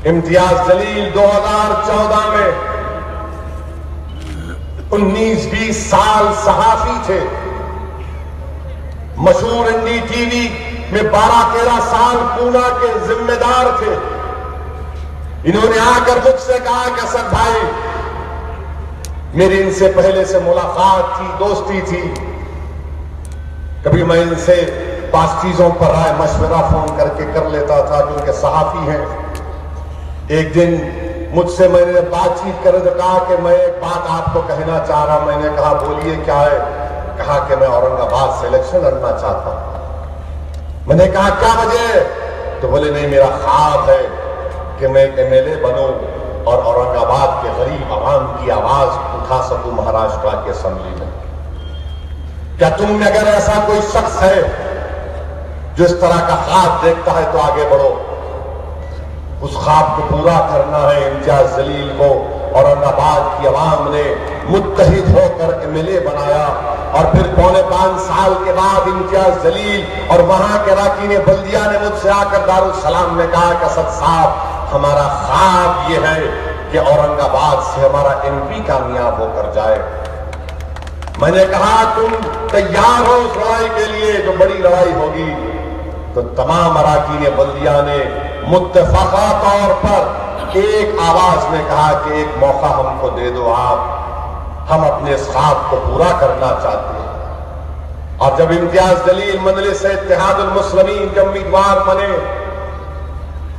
امتیاز جلیل 2014 میں 19-20 سال صحافی تھے، مشہور این ڈی ٹی وی میں 12-13 سال پونا کے ذمہ دار تھے۔ انہوں نے آ کر مجھ سے کہا کہ اسد بھائی، میری ان سے پہلے سے ملاقات تھی، دوستی تھی، کبھی میں ان سے بعض چیزوں پر رائے مشورہ فون کر کے کر لیتا تھا کیونکہ صحافی ہیں۔ ایک دن مجھ سے میں نے بات چیت کرے تو کہا کہ میں ایک بات آپ کو کہنا چاہ رہا۔ میں نے کہا بولیے کیا ہے؟ کہا کہ میں اورنگ آباد سے الیکشن لڑنا چاہتا ہوں۔ میں نے کہا کیا وجہ ہے؟ تو بولے نہیں، میرا خواب ہے کہ میں ایک ایم ایل اے بنوں اور اورنگ آباد کے غریب عوام کی آواز اٹھا سکوں مہاراشٹر کی اسمبلی میں۔ کیا تم میں اگر ایسا کوئی شخص ہے جو اس طرح کا خواب دیکھتا ہے تو آگے بڑھو۔ اس خواب کو پورا کرنا ہے۔ امتیاز جلیل کو اورنگ آباد کی عوام نے متحد ہو کر ایم ایل اے بنایا، اور پھر 4.25 سال کے بعد امتیاز جلیل اور وہاں کے اراکین بلدیہ نے مجھ سے آ کر دارالسلام میں کہا کہ اسد صاحب، ہمارا خواب یہ ہے کہ اورنگ آباد سے ہمارا ایم پی کامیاب ہو کر جائے۔ میں نے کہا تم تیار ہو اس لڑائی کے لیے جو بڑی لڑائی ہوگی؟ تو تمام اراکین بلدیہ نے متفقہ طور پر ایک آواز میں کہا کہ ایک موقع ہم کو دے دو آپ، ہم اپنے اس خواب کو پورا کرنا چاہتے ہیں۔ اور جب امتیاز جلیل مجلس اتحاد المسلمین کے امیدوار بنے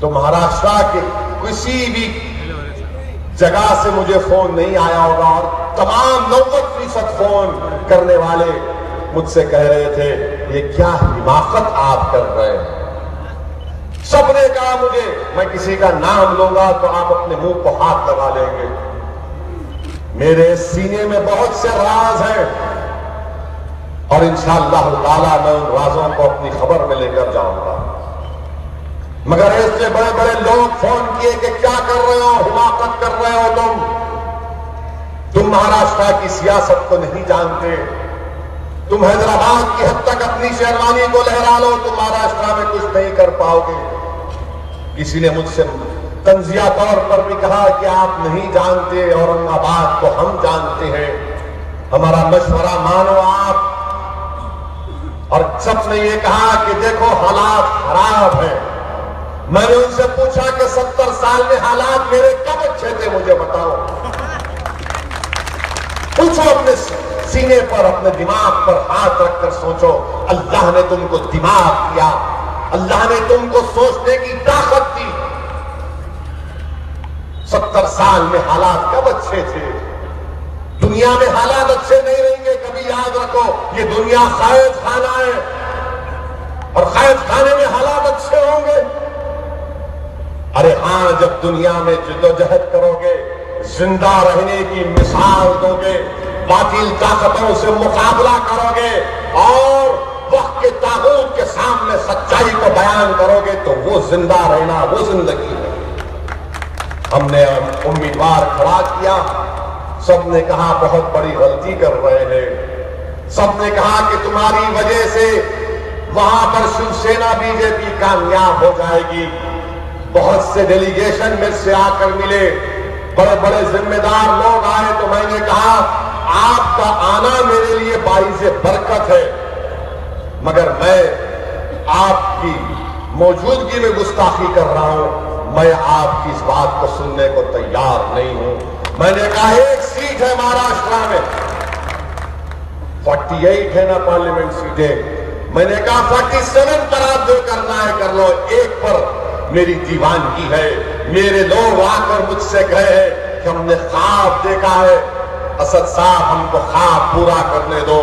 تو مہاراشٹر کے کسی بھی جگہ سے مجھے فون نہیں آیا ہوگا، اور تمام 90% فون کرنے والے مجھ سے کہہ رہے تھے یہ کیا حماقت آپ کر رہے ہیں۔ سب نے کہا مجھے، میں کسی کا نام لوں گا تو آپ اپنے منہ کو ہاتھ لگا لیں گے۔ میرے سینے میں بہت سے راز ہیں، اور انشاءاللہ تعالی میں ان رازوں کو اپنی خبر میں لے کر جاؤں گا۔ مگر ایسے بڑے بڑے لوگ فون کیے کہ کیا کر رہے ہو، حماقت کر رہے ہو تم مہاراشٹر کی سیاست کو نہیں جانتے، تم حیدرآباد کی حد تک اپنی شہروانی کو لہرا لو، تم مہاراشٹر میں کچھ نہیں کر پاؤ گے۔ کسی نے مجھ سے تنزیہ طور پر بھی کہا کہ آپ نہیں جانتے، اورنگ آباد کو ہم جانتے ہیں، ہمارا مشورہ مانو آپ۔ اور سب نے یہ کہا کہ دیکھو حالات خراب ہیں۔ میں نے ان سے پوچھا کہ 70 سال میں حالات میرے کب اچھے تھے مجھے بتاؤ۔ پوچھو اپنے سینے پر، اپنے دماغ پر ہاتھ رکھ کر سوچو، اللہ نے تم کو دماغ دیا، اللہ نے تم کو سوچنے کی طاقت دی۔ 70 سال میں حالات کب اچھے تھے؟ دنیا میں حالات اچھے نہیں رہیں گے، کبھی یاد رکھو یہ دنیا قید خانہ ہے، اور قید خانے میں حالات اچھے ہوں گے؟ ارے ہاں، جب دنیا میں جدوجہد کرو گے، زندہ رہنے کی مثال دو گے، باطل طاقتوں سے مقابلہ کرو گے، اور وقت کے طاغوت کے سامنے سچائی کو بیان کرو گے، تو وہ زندہ رہنا، وہ زندگی ہے۔ ہم نے امیدوار کھڑا کیا، سب نے کہا بہت بڑی غلطی کر رہے ہیں، سب نے کہا کہ تمہاری وجہ سے وہاں پر شیو سینا بی جے پی کامیاب ہو جائے گی۔ بہت سے ڈیلیگیشن میں سے آ کر ملے، بڑے بڑے ذمہ دار لوگ آئے، تو میں نے کہا آپ کا آنا میرے لیے باعث برکت ہے، مگر میں آپ کی موجودگی میں گستاخی کر رہا ہوں، میں آپ کی اس بات کو سننے کو تیار نہیں ہوں۔ میں نے کہا ایک سیٹ ہے مہاراشٹر میں، 48 ہے نا پارلیمنٹ سیٹیں، میں نے کہا 47 پر آپ جو کرنا ہے کر لو، ایک پر میری دیوانگی ہے۔ میرے لوگ آ کر مجھ سے کہے ہیں کہ ہم نے خواب دیکھا ہے، اسد صاحب ہم کو خواب پورا کرنے دو۔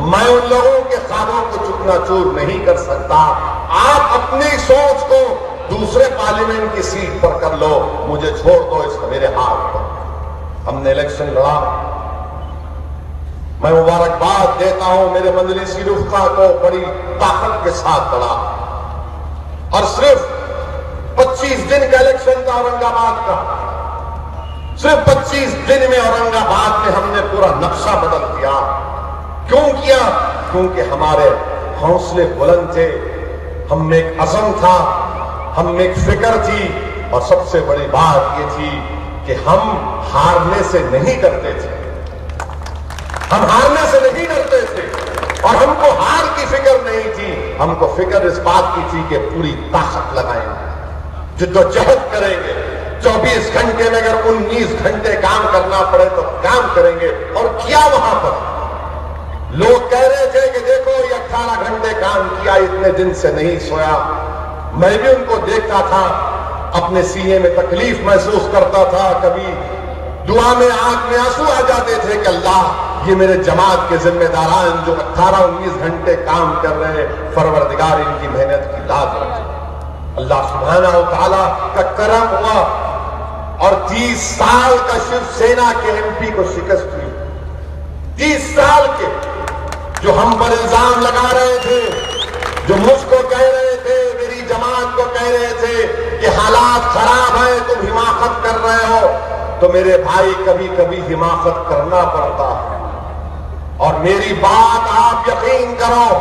میں ان لوگوں کے خوابوں کو چکنا چور نہیں کر سکتا، آپ اپنی سوچ کو دوسرے پارلیمنٹ کی سیٹ پر کر لو، مجھے چھوڑ دو اس کو میرے ہاتھ پر۔ ہم نے الیکشن لڑا، میں مبارکباد دیتا ہوں میرے مجلسی رفقا کو، بڑی طاقت کے ساتھ لڑا، اور صرف 25 دن کا الیکشن تھا اورنگ آباد کا، صرف 25 دن میں اورنگ آباد میں ہم نے پورا نقشہ بدل دیا۔ کیوں کیا؟ کیونکہ ہمارے حوصلے بلند تھے، ہم میں ایک عزم تھا، ہم میں ایک فکر تھی اور سب سے بڑی بات یہ تھی کہ ہم ہارنے سے نہیں ڈرتے تھے، ہم ہارنے سے نہیں ڈرتے تھے، اور ہم کو ہار کی فکر نہیں تھی، ہم کو فکر اس بات کی تھی کہ پوری طاقت لگائیں گے، جدوجہد کریں گے، 24 گھنٹے میں اگر 19 گھنٹے کام کرنا پڑے تو کام کریں گے۔ اور کیا وہاں پر لوگ کہہ رہے تھے کہ دیکھو یہ 18 گھنٹے کام کیا، اتنے دن سے نہیں سویا۔ میں بھی ان کو دیکھتا تھا، اپنے سینے میں تکلیف محسوس کرتا تھا، کبھی دعا میں آنکھ میں آنسو آ جاتے تھے کہ اللہ یہ میرے جماعت کے ذمہ داران جو 18-19 گھنٹے کام کر رہے ہیں، پروردگار ان کی محنت کی لاج رکھے۔ اللہ سبحانہ و تعالیٰ کا کرم ہوا اور 30 سال کا شیو سینا کے MP کو شکست ہوئی۔ 30 سال کے جو ہم پر الزام لگا رہے تھے، جو مجھ کو کہہ رہے تھے، میری جماعت کو کہہ رہے تھے کہ حالات خراب ہیں، تم حماقت کر رہے ہو، تو میرے بھائی کبھی کبھی حماقت کرنا پڑتا ہے۔ اور میری بات آپ یقین کرو،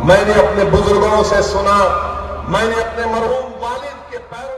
میں نے اپنے بزرگوں سے سنا، میں نے اپنے مرحوم والد کے پیروں